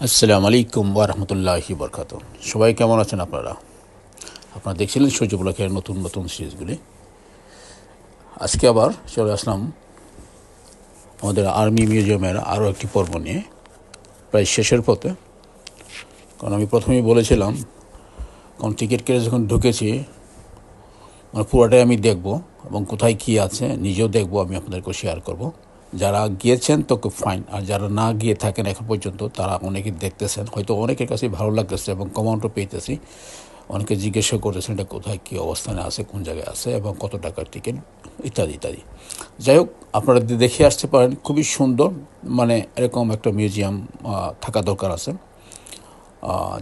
আসসালামু আলাইকুম ওয়া রাহমাতুল্লাহি ওয়া বারাকাতুহু। সবাই কেমন আছেন আপনারা? আপনারা দেখছিলেন সূর্য ব্লকের নতুন নতুন সিরিজগুলি। আজকে আবার চলে আসলাম আমাদের আর্মি মিউজিয়ামের আরও একটি পর্ব নিয়ে, প্রায় শেষের পথে। কারণ আমি প্রথমেই বলেছিলাম, কারণ টিকিট কেটে যখন ঢুকেছি পুরোটাই আমি দেখব এবং কোথায় কী আছে নিজেও দেখব, আমি আপনাদেরকে শেয়ার করব। যারা গিয়েছেন তো খুব ফাইন, আর যারা না গিয়ে থাকেন এখন পর্যন্ত তারা অনেকেই দেখতেছেন, হয়তো অনেকের কাছে ভালো লাগতেছে এবং কমেন্টও পেতেছি। অনেকে জিজ্ঞাসা করতেছেন এটা কোথায় কী অবস্থানে আছে, কোন জায়গায় আছে এবং কত টাকার টিকিট ইত্যাদি ইত্যাদি। যাই হোক, আপনারা দেখে আসতে পারেন, খুবই সুন্দর। এরকম একটা মিউজিয়াম থাকা দরকার আছে,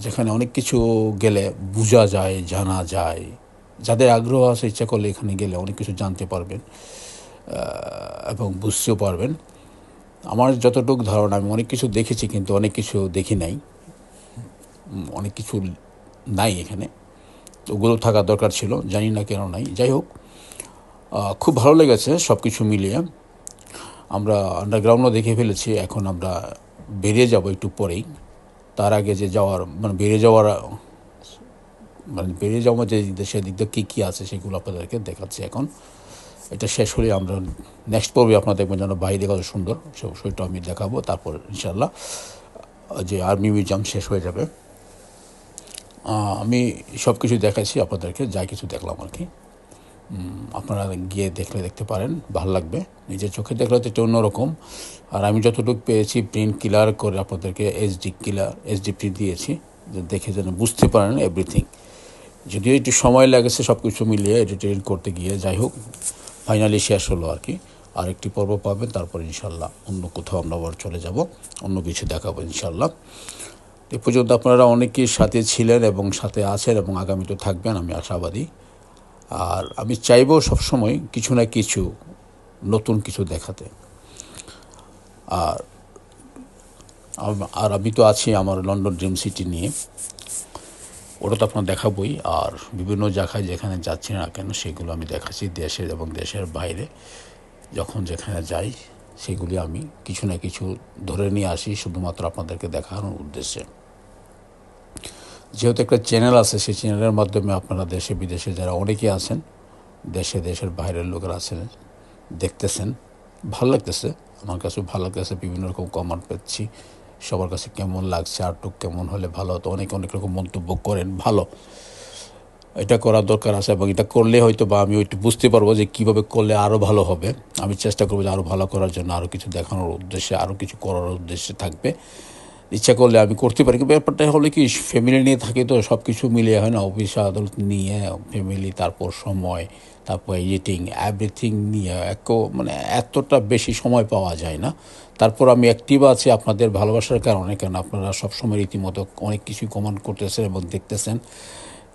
যেখানে অনেক কিছু গেলে বোঝা যায়, জানা যায়। যাদের আগ্রহ আছে, ইচ্ছা করলে এখানে গেলে অনেক কিছু জানতে পারবেন এবং বুঝতেও পারবেন। আমার যতটুকু ধারণা, আমি অনেক কিছু দেখেছি কিন্তু অনেক কিছু দেখি নাই, অনেক কিছু নাই এখানে, তো ওগুলো থাকা দরকার ছিল, জানি না কেন নাই। যাই হোক, খুব ভালো লেগেছে সব কিছু মিলিয়ে। আমরা আন্ডারগ্রাউন্ডও দেখে ফেলেছি, এখন আমরা বেরিয়ে যাব একটু পরেই। তার আগে যে যাওয়ার বেরিয়ে যাওয়ার যে দেশের দিক দিয়ে কী কী আছে সেগুলো আপনাদেরকে দেখাচ্ছি এখন। এটা শেষ হলে আমরা নেক্সট পর্বে আপনারা দেখবেন যেন বাইরে কত সুন্দর, সেটা আমি দেখাবো। তারপর ইনশাল্লাহ যে আর্মি মিউজিয়াম শেষ হয়ে যাবে। আমি সব কিছু দেখাচ্ছি আপনাদেরকে, যা কিছু দেখলাম আর কি। আপনারা গিয়ে দেখতে পারেন, ভালো লাগবে। নিজের চোখে দেখলে তো এটা অন্যরকম। আর আমি যতটুকু পেয়েছি প্রিন্ট ক্লিয়ার করে আপনাদেরকে এইচডি প্রিন্ট দিয়েছি, যে দেখে যেন বুঝতে পারেন এভরিথিং। যদিও একটু সময় লাগেছে সব কিছু মিলিয়ে এডিটিং করতে গিয়ে, যাই হোক ফাইনালি শেষ হলো আর কি। আর একটি পর্ব পাবেন, তারপর ইনশাল্লাহ অন্য কোথাও আমরা আবার চলে যাব, অন্য কিছু দেখাবো ইনশাল্লাহ। এ পর্যন্ত আপনারা অনেকেই সাথে ছিলেন এবং সাথে আছেন এবং আগামীতে থাকবেন, আমি আশাবাদী। আর আমি চাইবো সবসময় কিছু না কিছু নতুন কিছু দেখাতে। আর আমি তো আছি আমার লন্ডন ড্রিম সিটি নিয়ে, ওটা তো আপনার দেখাবই। আর বিভিন্ন জায়গায় যেখানে যাচ্ছি না কেন সেগুলো আমি দেখাচ্ছি, দেশের এবং দেশের বাইরে যখন যেখানে যাই সেগুলি আমি কিছু না কিছু ধরে নিয়ে আসি, শুধুমাত্র আপনাদেরকে দেখানোর উদ্দেশ্যে। যেহেতু একটা চ্যানেল আছে, সেই চ্যানেলের মাধ্যমে আপনারা দেশে বিদেশে যারা অনেকে আছেন, দেশের বাইরের লোকেরা আছেন, দেখতেছেন, ভালো লাগতেছে। আমার কাছে ভালো লাগতেছে, বিভিন্ন রকম কমেন্ট পাচ্ছি, সবার কাছে কেমন লাগছে, আর্টটুক কেমন হলে ভালো হতো, অনেক রকম মন্তব্য করেন। ভালো, এটা করার দরকার আছে এবং এটা করলে হয়তো বা আমি একটু বুঝতে পারবো যে কীভাবে করলে আরও ভালো হবে। আমি চেষ্টা করবো যে আরও ভালো করার জন্য, আরও কিছু দেখানোর উদ্দেশ্যে, আরও কিছু করার উদ্দেশ্যে থাকবে। ইচ্ছা করলে আমি করতে পারি। কিন্তু ব্যাপারটা হলে কি, ফ্যামিলি নিয়ে থাকি তো সব কিছু মিলিয়ে হয় না, অফিস আদালত নিয়ে ফ্যামিলি, তারপর সময়, তারপর এডিটিং, এভরিথিং নিয়ে এতটা বেশি সময় পাওয়া যায় না। তারপর আমি অ্যাক্টিভ আছি আপনাদের ভালোবাসার কারণে, কারণ আপনারা সবসময় রীতিমতো অনেক কিছুই কমেন্ট করতেছেন এবং দেখতেছেন।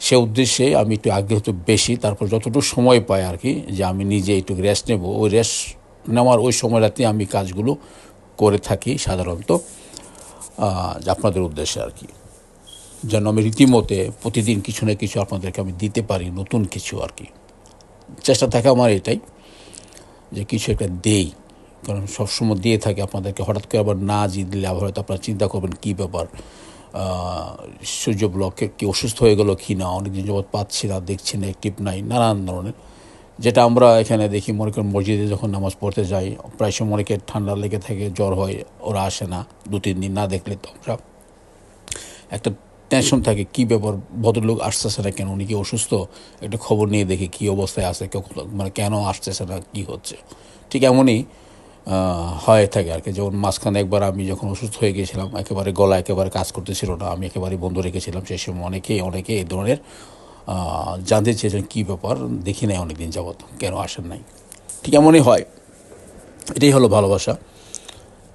সে উদ্দেশ্যে আমি একটু আগ্রহ তো বেশি। তারপর যতটুকু সময় পাই আর কি, যে আমি নিজে একটু রেস্ট নেব, ওই রেস্ট নেওয়ার ওই সময়টাতে আমি কাজগুলো করে থাকি সাধারণত, আপনাদের উদ্দেশ্যে আর কি, যেন আমি রীতিমতে প্রতিদিন কিছু না কিছু আপনাদেরকে আমি দিতে পারি, নতুন কিছু আর কি। চেষ্টা থাকে আমার এটাই, যে কিছু একটা দেই। কারণ সবসময় দিয়ে থাকে আপনাদেরকে, হঠাৎ করে আবার না দিলে আবার হয়তো আপনারা চিন্তা করবেন কী ব্যাপার, সূর্য ব্লকে কি অসুস্থ হয়ে গেল কি না, অনেকদিন যাবৎ পাচ্ছি না, দেখছি না, অ্যাক্টিভ নাই, নানান ধরনের। যেটা আমরা এখানে দেখি, মনে করেন মসজিদে যখন নামাজ পড়তে যাই, প্রায় সময় অনেকে ঠান্ডা লেগে থাকে, জ্বর হয়, ওরা আসে না 2-3 দিন না দেখলে, তো আমরা একটা টেনশন থাকে কী ব্যাপার, ভদ্রলোক আসতেছে না কেন, উনি কি অসুস্থ, একটা খবর নিয়ে দেখি কী অবস্থায় আছে, কেন আসতেছে না, কী হচ্ছে। ঠিক এমনই হয়ে থাকে আর কি। যেমন মাঝখানে একবার আমি যখন অসুস্থ হয়ে গিয়েছিলাম, একেবারে গলা একেবারে কাজ করতেছিল না, আমি একেবারে বন্ধ রেখেছিলাম। সেই সময় অনেকে এই ধরনের জানতে চেয়েছেন কী ব্যাপার, দেখি নাই অনেক দিন যাবৎ, কেন আসেন নাই। ঠিক এমনই হয়, এটাই হলো ভালোবাসা।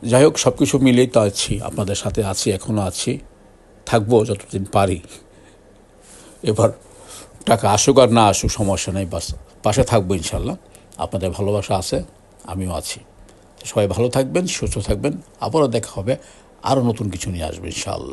যাই হোক, সব কিছু মিলেই তো আছি, আপনাদের সাথে আছি, এখনও আছি, থাকবো যতদিন পারি। এবার টাকা আসুক আর না আসুক সমস্যা নেই, বাস পাশে থাকবো ইনশাল্লাহ। আপনাদের ভালোবাসা আছে, আমিও আছি। সবাই ভালো থাকবেন, সুস্থ থাকবেন, আবারও দেখা হবে, আরও নতুন কিছু নিয়ে আসবে ইনশাআল্লাহ।